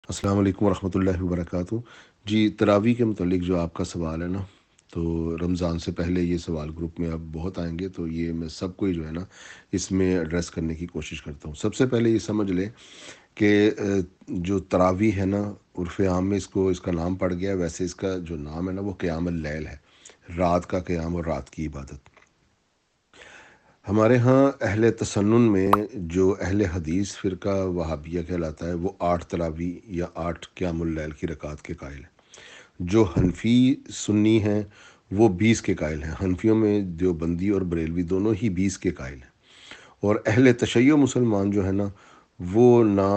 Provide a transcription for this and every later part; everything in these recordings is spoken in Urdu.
السلام علیکم ورحمۃ اللہ وبرکاتہ۔ جی، تراویح کے متعلق جو آپ کا سوال ہے نا، تو رمضان سے پہلے یہ سوال گروپ میں اب بہت آئیں گے، تو یہ میں سب کو ہی جو ہے نا اس میں ایڈریس کرنے کی کوشش کرتا ہوں۔ سب سے پہلے یہ سمجھ لیں کہ جو تراویح ہے نا، عرف عام میں اس کا نام پڑ گیا ہے، ویسے اس کا جو نام ہے نا وہ قیام اللیل ہے، رات کا قیام اور رات کی عبادت۔ ہمارے ہاں اہل تسنن میں جو اہل حدیث فرقہ وہابیہ کہلاتا ہے، وہ 8 تراویح یا 8 قیام اللیل کی رکعات کے قائل ہیں۔ جو حنفی سنی ہیں وہ 20 کے قائل ہیں۔ حنفیوں میں دیوبندی اور بریلوی دونوں ہی 20 کے قائل ہیں۔ اور اہل تشیع مسلمان جو ہے نا، وہ نہ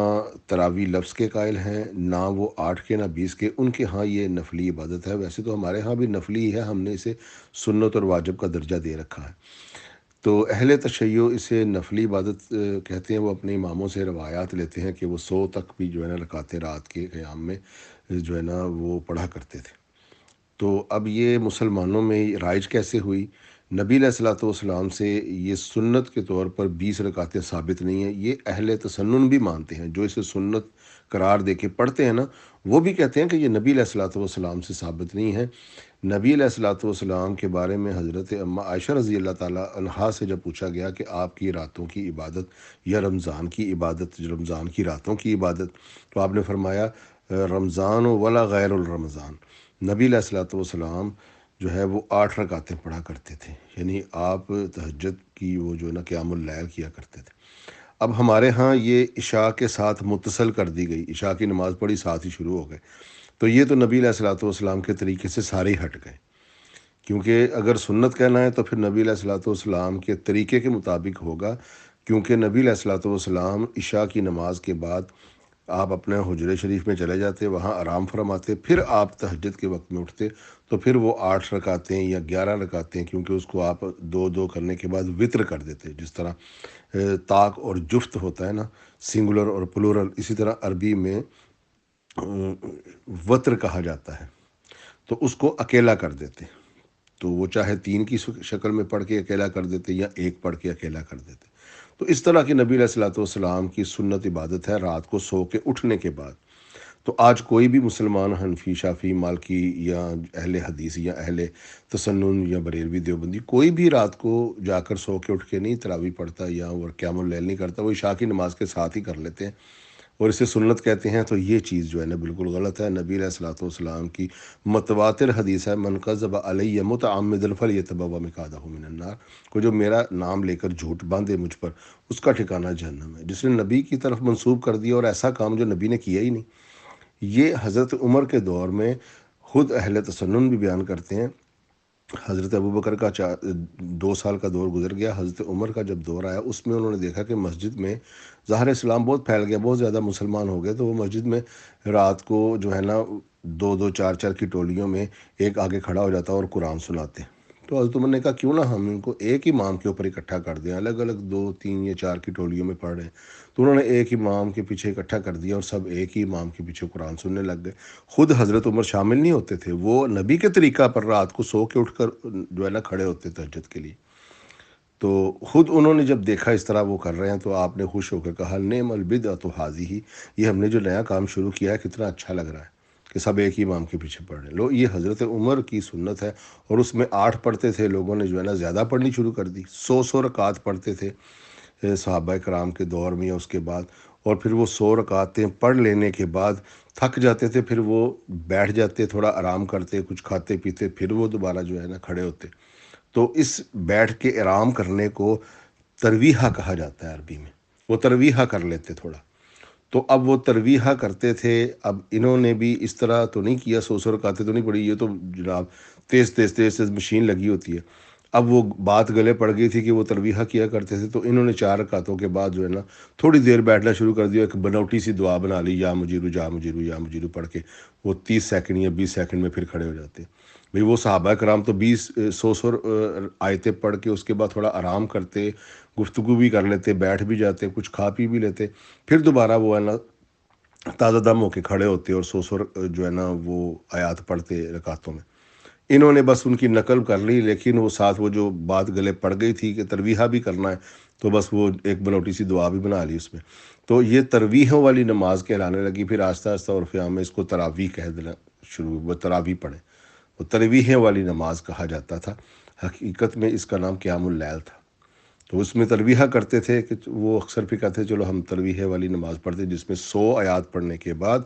تراویح لفظ کے قائل ہیں، نہ وہ 8 کے نہ 20 کے۔ ان کے ہاں یہ نفلی عبادت ہے۔ ویسے تو ہمارے ہاں بھی نفلی ہے، ہم نے اسے سنت اور واجب کا درجہ دے رکھا ہے۔ تو اہل تشیع اسے نفلی عبادت کہتے ہیں۔ وہ اپنے اماموں سے روایات لیتے ہیں کہ وہ 100 تک بھی جو ہے نا رکعتیں رات کے قیام میں جو ہے نا وہ پڑھا کرتے تھے۔ تو اب یہ مسلمانوں میں رائج کیسے ہوئی؟ نبی علیہ الصلوۃ والسلام سے یہ سنت کے طور پر 20 رکعتیں ثابت نہیں ہیں۔ یہ اہل تسنن بھی مانتے ہیں، جو اسے سنت قرار دے کے پڑھتے ہیں نا، وہ بھی کہتے ہیں کہ یہ نبی علیہ الصلوۃ والسلام سے ثابت نہیں ہے۔ نبی علیہ الصلوۃ والسلام کے بارے میں حضرت اماں عائشہ رضی اللہ تعالیٰ عنہا سے جب پوچھا گیا کہ آپ کی راتوں کی عبادت یا رمضان کی عبادت، رمضان کی راتوں کی عبادت، تو آپ نے فرمایا رمضان ولا غیر الرمضان۔ نبی علیہ الصلوۃ والسلام جو ہے وہ 8 رکعتیں پڑھا کرتے تھے، یعنی آپ تہجد کی وہ جو ہے نا قیام اللیل کیا کرتے تھے۔ اب ہمارے ہاں یہ عشاء کے ساتھ متصل کر دی گئی، عشاء کی نماز پڑھی ساتھ ہی شروع ہو گئے، تو یہ تو نبی علیہ الصلوۃ والسلام کے طریقے سے سارے ہٹ گئے۔ کیونکہ اگر سنت کہنا ہے تو پھر نبی علیہ الصلوۃ والسلام کے طریقے کے مطابق ہوگا، کیونکہ نبی علیہ الصلوۃ والسلام عشاء کی نماز کے بعد آپ اپنے حجرے شریف میں چلے جاتے، وہاں آرام فرماتے، پھر آپ تہجد کے وقت میں اٹھتے، تو پھر وہ 8 رکعتیں یا 11 رکعتیں، کیونکہ اس کو آپ 2 کرنے کے بعد وطر کر دیتے، جس طرح طاق اور جفت ہوتا ہے نا، سنگولر اور پلورل، اسی طرح عربی میں وطر کہا جاتا ہے، تو اس کو اکیلا کر دیتے۔ تو وہ چاہے 3 کی شکل میں پڑھ کے اکیلا کر دیتے یا 1 پڑھ کے اکیلا کر دیتے۔ تو اس طرح کی نبی علیہ الصلوۃ والسلام کی سنت عبادت ہے رات کو سو کے اٹھنے کے بعد۔ تو آج کوئی بھی مسلمان حنفی، شافعی، مالکی یا اہل حدیث یا اہل تسنن یا بریلوی دیوبندی کوئی بھی رات کو جا کر سو کے اٹھ کے نہیں تراویح پڑھتا یا وہ قیام اللیل نہیں کرتا، وہ عشاء کی نماز کے ساتھ ہی کر لیتے ہیں اور اسے سنت کہتے ہیں۔ تو یہ چیز جو ہے نا بالکل غلط ہے۔ نبی علیہ الصلوۃ والسلام کی متواتر حدیث ہے، من کذب علی متعمدا فلیتبوأ مقعدہ من النار، کو جو میرا نام لے کر جھوٹ باندھے مجھ پر، اس کا ٹھکانہ جہنم ہے۔ جس نے نبی کی طرف منسوب کر دیا اور ایسا کام جو نبی نے کیا ہی نہیں۔ یہ حضرت عمر کے دور میں خود اہل تسنن بھی بیان کرتے ہیں۔ حضرت ابوبکر کا 2 سال کا دور گزر گیا، حضرت عمر کا جب دور آیا، اس میں انہوں نے دیکھا کہ مسجد میں ظاہر اسلام بہت پھیل گیا، بہت زیادہ مسلمان ہو گئے، تو وہ مسجد میں رات کو جو ہے نا 2 2 4 4 کی ٹولیوں میں ایک آگے کھڑا ہو جاتا اور قرآن سناتے۔ تو حضرت عمر نے کہا کیوں نہ ہم ان کو ایک امام کے اوپر اکٹھا کر دیں، الگ الگ 2 3 یا 4 کی ٹولیوں میں پڑھ رہے ہیں۔ تو انہوں نے ایک امام کے پیچھے اکٹھا کر دیا اور سب ایک ہی امام کے پیچھے قرآن سننے لگ گئے۔ خود حضرت عمر شامل نہیں ہوتے تھے، وہ نبی کے طریقہ پر رات کو سو کے اٹھ کر جو ہے نا کھڑے ہوتے تہجد کے لیے۔ تو خود انہوں نے جب دیکھا اس طرح وہ کر رہے ہیں، تو آپ نے خوش ہو کر کہا نعم البدعۃ ھذہ، یہ ہم نے جو نیا کام شروع کیا ہے کتنا اچھا لگ رہا ہے کہ سب ایک ہی امام کے پیچھے پڑھ رہے ہیں۔ لو، یہ حضرت عمر کی سنت ہے، اور اس میں 8 پڑھتے تھے، لوگوں نے جو ہے نا زیادہ پڑھنی شروع کر دی، 100 رکعت پڑھتے تھے صحابہ کرام کے دور میں یا اس کے بعد، اور پھر وہ 100 رکعتیں پڑھ لینے کے بعد تھک جاتے تھے، پھر وہ بیٹھ جاتے، تھوڑا آرام کرتے، کچھ کھاتے پیتے، پھر وہ دوبارہ جو ہے نا کھڑے ہوتے۔ تو اس بیٹھ کے آرام کرنے کو ترویحہ کہا جاتا ہے عربی میں، وہ ترویحہ کر لیتے تھوڑا۔ تو اب وہ ترویحہ کرتے تھے، اب انہوں نے بھی اس طرح تو نہیں کیا، 100 رکعتیں تو نہیں پڑھی، یہ تو جناب تیز تیز تیز تیز مشین لگی ہوتی ہے۔ اب وہ بات گلے پڑ گئی تھی کہ وہ ترویحہ کیا کرتے تھے، تو انہوں نے 4 رکعتوں کے بعد جو ہے نا تھوڑی دیر بیٹھنا شروع کر دیا، ایک بنوٹی سی دعا بنا لی، یا مجیرو جا مجیرو یا مجیرو پڑھ کے وہ 30 سیکنڈ یا 20 سیکنڈ میں پھر کھڑے ہو جاتے۔ بھئی وہ صحابہ کرام تو 100 آیتیں پڑھ کے اس کے بعد تھوڑا آرام کرتے، گفتگو بھی کر لیتے، بیٹھ بھی جاتے، کچھ کھا پی بھی لیتے، پھر دوبارہ وہ ہے نا تازہ دم ہو کے کھڑے ہوتے اور 100 جو ہے نا وہ آیات پڑھتے رکعتوں میں۔ انہوں نے بس ان کی نقل کر لی، لیکن وہ ساتھ وہ جو بات گلے پڑ گئی تھی کہ ترویحہ بھی کرنا ہے، تو بس وہ ایک بنوٹی سی دعا بھی بنا لی اس میں. تو یہ ترویحوں والی نماز کہلانے لگی. پھر آہستہ آہستہ عرف عام میں اس کو تراویح کہہ دینا شروع، وہ تراویح پڑھیں. وہ ترویحیں والی نماز کہا جاتا تھا. حقیقت میں اس کا نام قیام اللیل تھا. تو اس میں ترویحہ کرتے تھے کہ وہ اکثر پھر کہتے چلو ہم ترویح والی نماز پڑھتے، جس میں 100 آیات پڑھنے کے بعد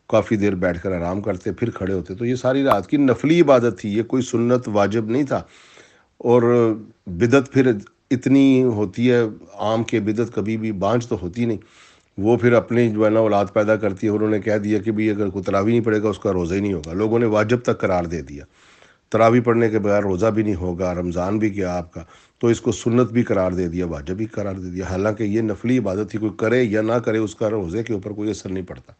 کافی دیر بیٹھ کر آرام کرتے، پھر کھڑے ہوتے. تو یہ ساری رات کی نفلی عبادت تھی، یہ کوئی سنت واجب نہیں تھا. اور بدعت پھر اتنی ہوتی ہے عام کے، بدعت کبھی بھی بانج تو ہوتی نہیں. وہ پھر اپنی جو ہے نا اولاد پیدا کرتی ہے. انہوں نے کہہ دیا کہ بھی اگر کوئی تراویح نہیں پڑھے گا اس کا روزہ ہی نہیں ہوگا. لوگوں نے واجب تک قرار دے دیا، تراویح پڑھنے کے بغیر روزہ بھی نہیں ہوگا. رمضان بھی کیا آپ کا، تو اس کو سنت بھی قرار دے دیا، واجب بھی قرار دے دیا. حالانکہ یہ نفلی عبادت تھی، کوئی کرے یا نہ کرے اس کا روزے کے اوپر کوئی اثر نہیں پڑتا.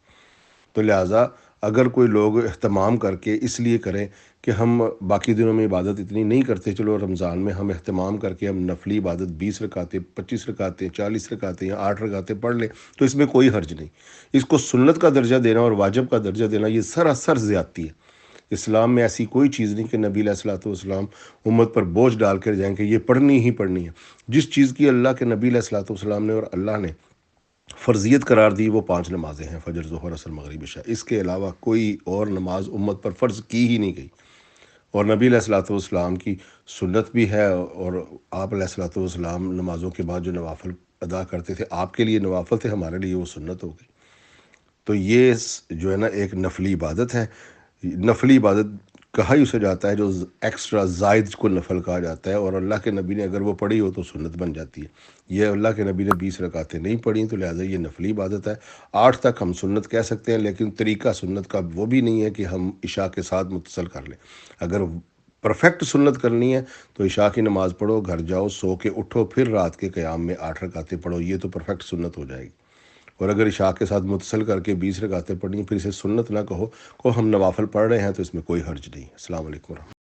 تو لہٰذا اگر کوئی لوگ اہتمام کر کے اس لیے کریں کہ ہم باقی دنوں میں عبادت اتنی نہیں کرتے، چلو رمضان میں ہم اہتمام کر کے ہم نفلی عبادت 20 رکعتیں، 25 رکعتیں، 40 رکعتیں یا 8 رکعتیں پڑھ لیں، تو اس میں کوئی حرج نہیں. اس کو سنت کا درجہ دینا اور واجب کا درجہ دینا یہ سراسر زیادتی ہے. اسلام میں ایسی کوئی چیز نہیں کہ نبی علیہ الصلوۃ والسلام امت پر بوجھ ڈال کر جائیں کہ یہ پڑھنی ہی پڑھنی ہے. جس چیز کی اللہ کے نبی علیہ الصلوۃ والسلام نے اور اللہ نے فرضیت قرار دی وہ 5 نمازیں ہیں، فجر، ظہر، عصر، مغرب، عشاء. اس کے علاوہ کوئی اور نماز امت پر فرض کی ہی نہیں گئی. اور نبی علیہ الصلوۃ والسلام کی سنت بھی ہے، اور آپ علیہ الصلوۃ والسلام نمازوں کے بعد جو نوافل ادا کرتے تھے آپ کے لیے نوافل تھے، ہمارے لیے وہ سنت ہو گئی. تو یہ جو ہے نا ایک نفلی عبادت ہے. نفلی عبادت کہا ہی اسے جاتا ہے جو ایکسٹرا زائد کو نفل کہا جاتا ہے، اور اللہ کے نبی نے اگر وہ پڑھی ہو تو سنت بن جاتی ہے. یہ اللہ کے نبی نے 20 رکعتیں نہیں پڑھی، تو لہٰذا یہ نفلی عبادت ہے. 8 تک ہم سنت کہہ سکتے ہیں، لیکن طریقہ سنت کا وہ بھی نہیں ہے کہ ہم عشاء کے ساتھ متصل کر لیں. اگر پرفیکٹ سنت کرنی ہے تو عشاء کی نماز پڑھو، گھر جاؤ، سو کے اٹھو، پھر رات کے قیام میں 8 رکعتیں پڑھو. یہ تو پرفیکٹ سنت ہو جائے گی. اور اگر عشاء کے ساتھ متصل کر کے 20 رکعتیں پڑھیں پھر اسے سنت نہ کہو، کو ہم نوافل پڑھ رہے ہیں، تو اس میں کوئی حرج نہیں. السلام علیکم ورحمۃ اللہ.